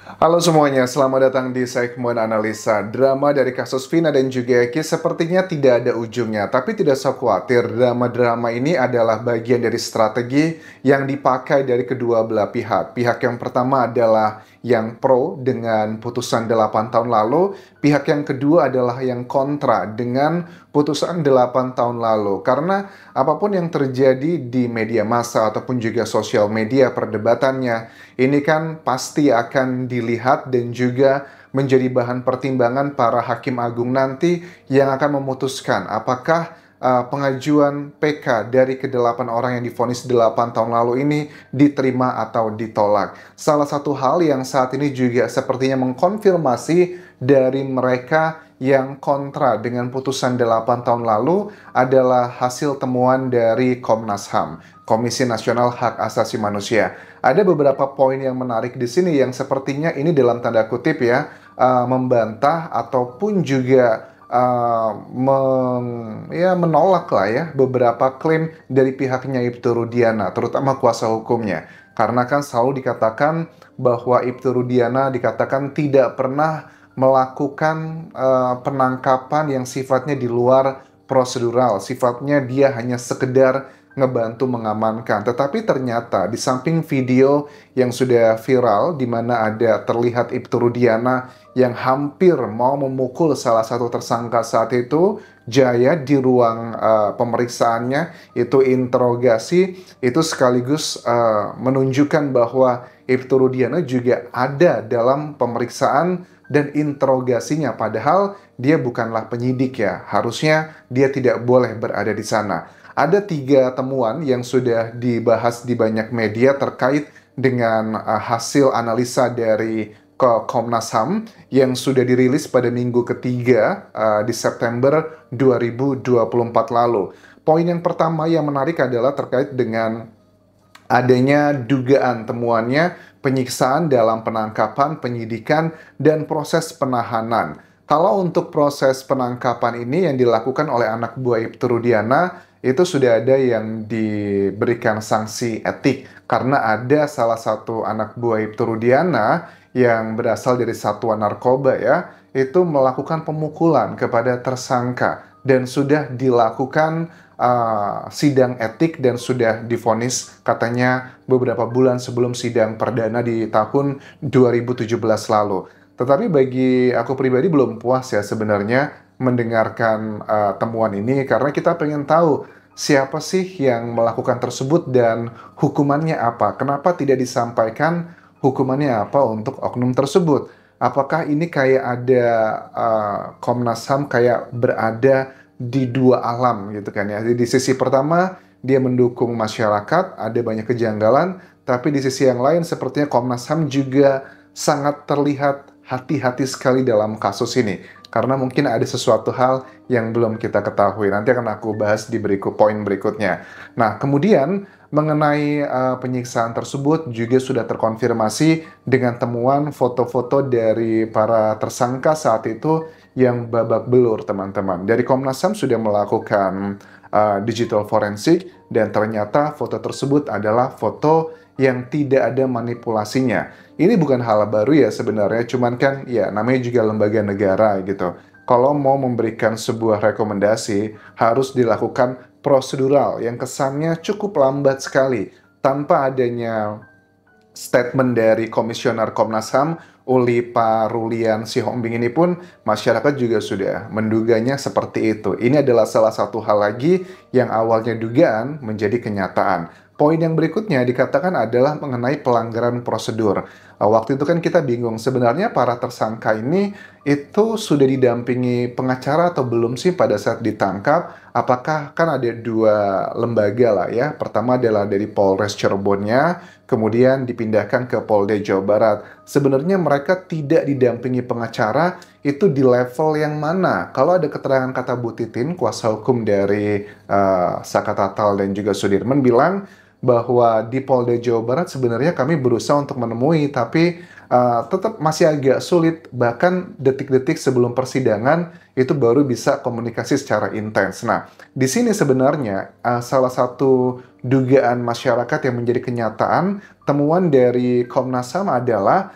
Halo semuanya, selamat datang di segmen analisa. Drama dari kasus Vina dan juga Eki sepertinya tidak ada ujungnya. Tapi tidak usah khawatir, drama-drama ini adalah bagian dari strategi yang dipakai dari kedua belah pihak. Pihak yang pertama adalah yang pro dengan putusan 8 tahun lalu. Pihak yang kedua adalah yang kontra dengan putusan 8 tahun lalu. Karena apapun yang terjadi di media massa ataupun juga sosial media perdebatannya, ini kan pasti akan dilihat dan juga menjadi bahan pertimbangan para hakim agung nanti yang akan memutuskan apakah pengajuan PK dari ke-8 orang yang divonis 8 tahun lalu ini diterima atau ditolak. Salah satu hal yang saat ini juga sepertinya mengkonfirmasi dari mereka yang kontra dengan putusan 8 tahun lalu adalah hasil temuan dari Komnas HAM, Komisi Nasional Hak Asasi Manusia. Ada beberapa poin yang menarik di sini yang sepertinya ini dalam tanda kutip ya, membantah ataupun juga menolak lah ya beberapa klaim dari pihaknya Ibtu Rudiana, terutama kuasa hukumnya. Karena kan selalu dikatakan bahwa Ibtu Rudiana dikatakan tidak pernah melakukan penangkapan yang sifatnya di luar prosedural, sifatnya dia hanya sekedar ngebantu mengamankan. Tetapi ternyata di samping video yang sudah viral di mana ada terlihat Ibtu Rudiana yang hampir mau memukul salah satu tersangka saat itu, Jaya, di ruang pemeriksaannya, itu interogasi, itu sekaligus menunjukkan bahwa Ibtu Rudiana juga ada dalam pemeriksaan dan interogasinya, padahal dia bukanlah penyidik ya, harusnya dia tidak boleh berada di sana. Ada 3 temuan yang sudah dibahas di banyak media terkait dengan hasil analisa dari Komnas HAM yang sudah dirilis pada minggu ketiga di September 2024 lalu. Poin yang pertama yang menarik adalah terkait dengan adanya dugaan temuannya penyiksaan dalam penangkapan, penyidikan, dan proses penahanan. Kalau untuk proses penangkapan ini yang dilakukan oleh anak buah Ibtu Rudiana, itu sudah ada yang diberikan sanksi etik karena ada salah satu anak buah Ibtu Rudiana yang berasal dari satuan narkoba ya, itu melakukan pemukulan kepada tersangka dan sudah dilakukan sidang etik dan sudah divonis katanya beberapa bulan sebelum sidang perdana di tahun 2017 lalu. Tetapi bagi aku pribadi belum puas ya sebenarnya mendengarkan temuan ini karena kita pengen tahu siapa sih yang melakukan tersebut dan hukumannya apa. Kenapa tidak disampaikan hukumannya apa untuk oknum tersebut? Apakah ini kayak ada Komnas HAM kayak berada di dua alam gitu kan ya. Jadi di sisi pertama dia mendukung masyarakat, ada banyak kejanggalan, tapi di sisi yang lain sepertinya Komnas HAM juga sangat terlihat hati-hati sekali dalam kasus ini. Karena mungkin ada sesuatu hal yang belum kita ketahui. Nanti akan aku bahas di poin berikutnya. Nah, kemudian mengenai penyiksaan tersebut juga sudah terkonfirmasi dengan temuan foto-foto dari para tersangka saat itu yang babak belur, teman-teman. Dari Komnas HAM sudah melakukan digital forensik dan ternyata foto tersebut adalah foto yang tidak ada manipulasinya. Ini bukan hal baru ya sebenarnya, cuman kan ya namanya juga lembaga negara gitu. Kalau mau memberikan sebuah rekomendasi harus dilakukan prosedural yang kesannya cukup lambat sekali tanpa adanya statement dari Komisioner Komnas HAM Uli Parulian Sihombing ini pun masyarakat juga sudah menduganya seperti itu. Ini adalah salah satu hal lagi yang awalnya dugaan menjadi kenyataan. Poin yang berikutnya dikatakan adalah mengenai pelanggaran prosedur. Waktu itu kan kita bingung sebenarnya para tersangka ini itu sudah didampingi pengacara atau belum sih pada saat ditangkap? Apakah kan ada 2 lembaga lah ya. Pertama adalah dari Polres Cirebonnya, kemudian dipindahkan ke Polda Jawa Barat. Sebenarnya mereka tidak didampingi pengacara itu di level yang mana? Kalau ada keterangan kata Bu Titin, kuasa hukum dari Saka Tatal dan juga Sudirman bilang bahwa di Polda Jawa Barat sebenarnya kami berusaha untuk menemui, tapi tetap masih agak sulit. Bahkan detik-detik sebelum persidangan itu baru bisa komunikasi secara intens. Nah, di sini sebenarnya salah satu dugaan masyarakat yang menjadi kenyataan temuan dari Komnas HAM adalah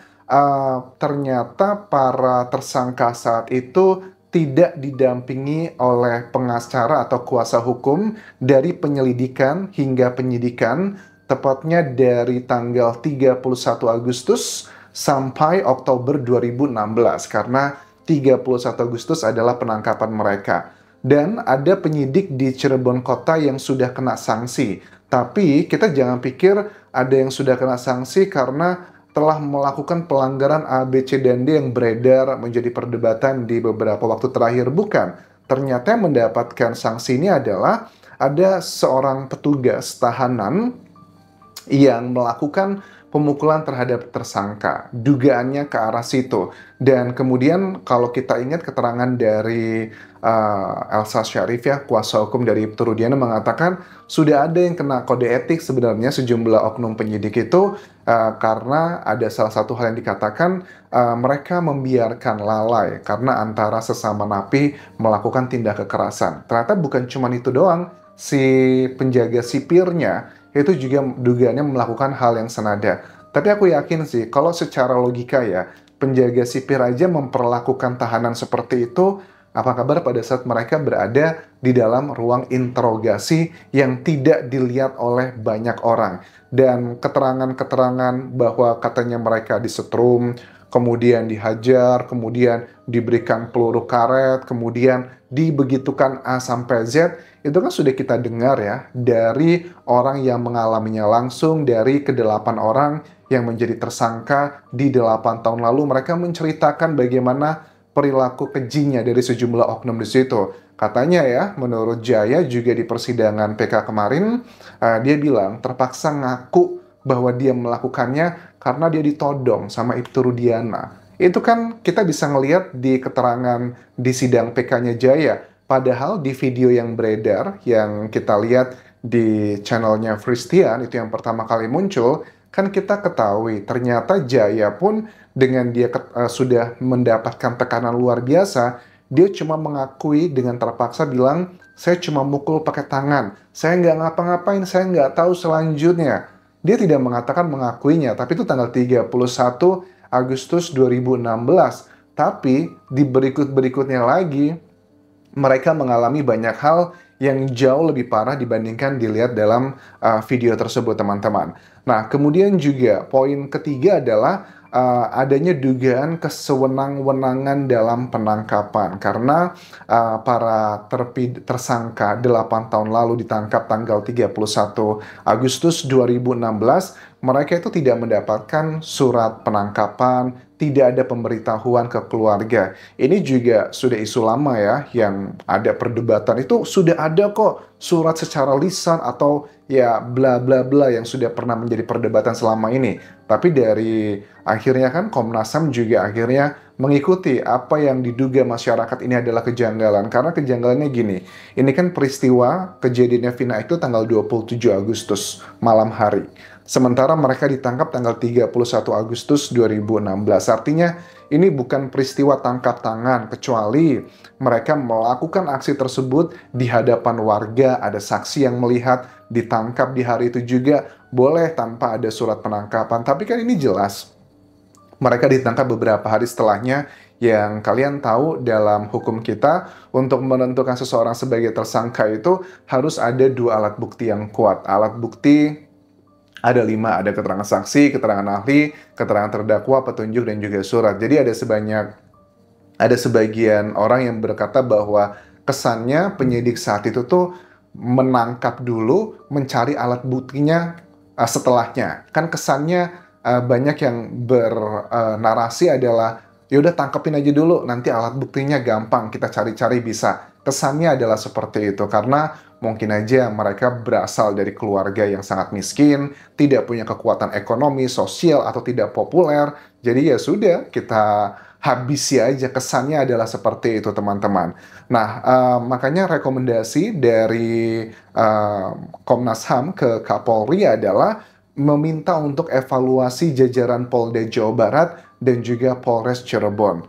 ternyata para tersangka saat itu tidak didampingi oleh pengacara atau kuasa hukum dari penyelidikan hingga penyidikan, tepatnya dari tanggal 31 Agustus sampai Oktober 2016, karena 31 Agustus adalah penangkapan mereka. Dan ada penyidik di Cirebon Kota yang sudah kena sanksi. Tapi kita jangan pikir ada yang sudah kena sanksi karena telah melakukan pelanggaran A, B, C, dan D yang beredar menjadi perdebatan di beberapa waktu terakhir. Bukan. Ternyata yang mendapatkan sanksi ini adalah ada seorang petugas tahanan yang melakukan pemukulan terhadap tersangka. Dugaannya ke arah situ. Dan kemudian kalau kita ingat keterangan dari Elsa Syarif ya, kuasa hukum dari Ibtu Rudiana, mengatakan sudah ada yang kena kode etik sebenarnya sejumlah oknum penyidik itu karena ada salah satu hal yang dikatakan mereka membiarkan lalai karena antara sesama napi melakukan tindak kekerasan. Ternyata bukan cuma itu doang, si penjaga sipirnya itu juga dugaannya melakukan hal yang senada. Tapi aku yakin sih, kalau secara logika ya, penjaga sipir aja memperlakukan tahanan seperti itu, apa kabar pada saat mereka berada di dalam ruang interogasi yang tidak dilihat oleh banyak orang. Dan keterangan-keterangan bahwa katanya mereka disetrum, kemudian dihajar, kemudian diberikan peluru karet, kemudian dibegitukan A sampai Z, itu kan sudah kita dengar ya dari orang yang mengalaminya langsung, dari ke-8 orang yang menjadi tersangka di 8 tahun lalu. Mereka menceritakan bagaimana perilaku kejinya dari sejumlah oknum di situ. Katanya ya, menurut Jaya juga di persidangan PK kemarin, dia bilang terpaksa ngaku bahwa dia melakukannya karena dia ditodong sama Ibtu Rudiana. Itu kan kita bisa ngelihat di keterangan di sidang PK-nya Jaya. Padahal di video yang beredar, yang kita lihat di channelnya Fristian, itu yang pertama kali muncul, kan kita ketahui ternyata Jaya pun dengan dia sudah mendapatkan tekanan luar biasa, dia cuma mengakui dengan terpaksa bilang, saya cuma mukul pakai tangan, saya nggak ngapa-ngapain, saya nggak tahu selanjutnya. Dia tidak mengatakan mengakuinya, tapi itu tanggal 31 Agustus 2016. Tapi di berikut-berikutnya lagi, mereka mengalami banyak hal yang jauh lebih parah dibandingkan dilihat dalam video tersebut, teman-teman. Nah, kemudian juga poin ketiga adalah adanya dugaan kesewenang-wenangan dalam penangkapan. Karena para tersangka 8 tahun lalu ditangkap tanggal 31 Agustus 2016, mereka itu tidak mendapatkan surat penangkapan, tidak ada pemberitahuan ke keluarga. Ini juga sudah isu lama ya, yang ada perdebatan itu sudah ada kok surat secara lisan atau ya bla bla bla yang sudah pernah menjadi perdebatan selama ini. Tapi dari akhirnya kan Komnas HAM juga akhirnya mengikuti apa yang diduga masyarakat ini adalah kejanggalan. Karena kejanggalannya gini, ini kan peristiwa kejadiannya Vina itu tanggal 27 Agustus malam hari. Sementara mereka ditangkap tanggal 31 Agustus 2016. Artinya ini bukan peristiwa tangkap tangan, kecuali mereka melakukan aksi tersebut di hadapan warga, ada saksi yang melihat, ditangkap di hari itu juga, boleh tanpa ada surat penangkapan. Tapi kan ini jelas, mereka ditangkap beberapa hari setelahnya. Yang kalian tahu dalam hukum kita, untuk menentukan seseorang sebagai tersangka itu harus ada 2 alat bukti yang kuat. Alat bukti ada 5, ada keterangan saksi, keterangan ahli, keterangan terdakwa, petunjuk, dan juga surat. Jadi ada sebagian orang yang berkata bahwa kesannya penyidik saat itu tuh menangkap dulu, mencari alat buktinya setelahnya. Kan kesannya banyak yang bernarasi adalah, yaudah tangkepin aja dulu, nanti alat buktinya gampang, kita cari-cari bisa. Kesannya adalah seperti itu, karena mungkin aja mereka berasal dari keluarga yang sangat miskin, tidak punya kekuatan ekonomi, sosial, atau tidak populer. Jadi ya sudah, kita habisi aja, kesannya adalah seperti itu, teman-teman. Nah, makanya rekomendasi dari Komnas HAM ke Kapolri adalah meminta untuk evaluasi jajaran Polda Jawa Barat dan juga Polres Cirebon.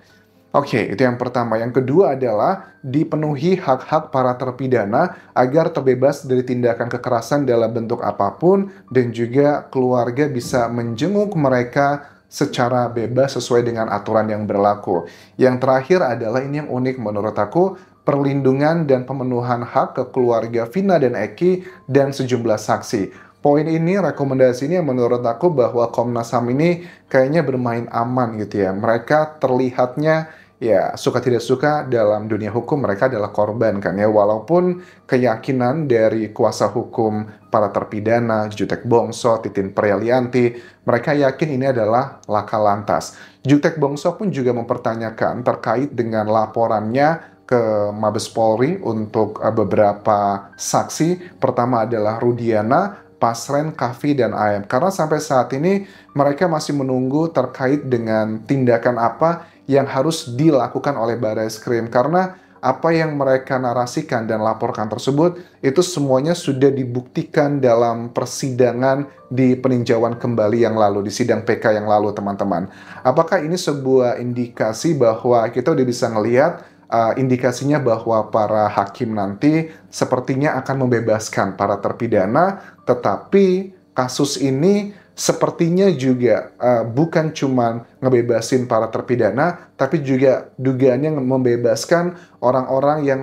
Oke, itu yang pertama. Yang kedua adalah dipenuhi hak-hak para terpidana agar terbebas dari tindakan kekerasan dalam bentuk apapun, dan juga keluarga bisa menjenguk mereka secara bebas sesuai dengan aturan yang berlaku. Yang terakhir adalah ini yang unik menurut aku, perlindungan dan pemenuhan hak ke keluarga Vina dan Eki dan sejumlah saksi. Poin ini, rekomendasi ini yang menurut aku bahwa Komnas HAM ini kayaknya bermain aman gitu ya. Mereka terlihatnya ya suka tidak suka dalam dunia hukum mereka adalah korban kan ya. Walaupun keyakinan dari kuasa hukum para terpidana, Jutek Bongso, Titin Prialianti, mereka yakin ini adalah laka lantas. Jutek Bongso pun juga mempertanyakan terkait dengan laporannya ke Mabes Polri untuk beberapa saksi. Pertama adalah Rudiana, Pasren, Kavi, dan AM. Karena sampai saat ini mereka masih menunggu terkait dengan tindakan apa yang harus dilakukan oleh Barreskrim. Karena apa yang mereka narasikan dan laporkan tersebut itu semuanya sudah dibuktikan dalam persidangan di peninjauan kembali yang lalu, di sidang PK yang lalu teman-teman. Apakah ini sebuah indikasi bahwa kita udah bisa ngelihat indikasinya bahwa para hakim nanti sepertinya akan membebaskan para terpidana, tetapi kasus ini sepertinya juga bukan cuma ngebebasin para terpidana, tapi juga dugaannya membebaskan orang-orang yang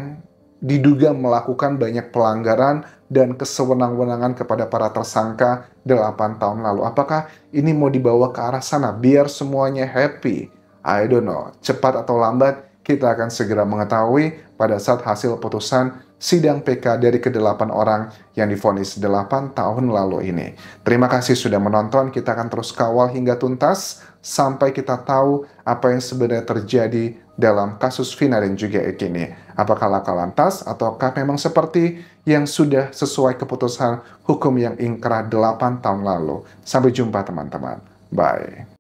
diduga melakukan banyak pelanggaran dan kesewenang-wenangan kepada para tersangka 8 tahun lalu. Apakah ini mau dibawa ke arah sana biar semuanya happy? I don't know. Cepat atau lambat kita akan segera mengetahui pada saat hasil putusan sidang PK dari ke-8 orang yang divonis 8 tahun lalu ini. Terima kasih sudah menonton, kita akan terus kawal hingga tuntas sampai kita tahu apa yang sebenarnya terjadi dalam kasus Vina dan juga Eki ini. Apakah laka lantas ataukah memang seperti yang sudah sesuai keputusan hukum yang ingkrah 8 tahun lalu. Sampai jumpa teman-teman. Bye.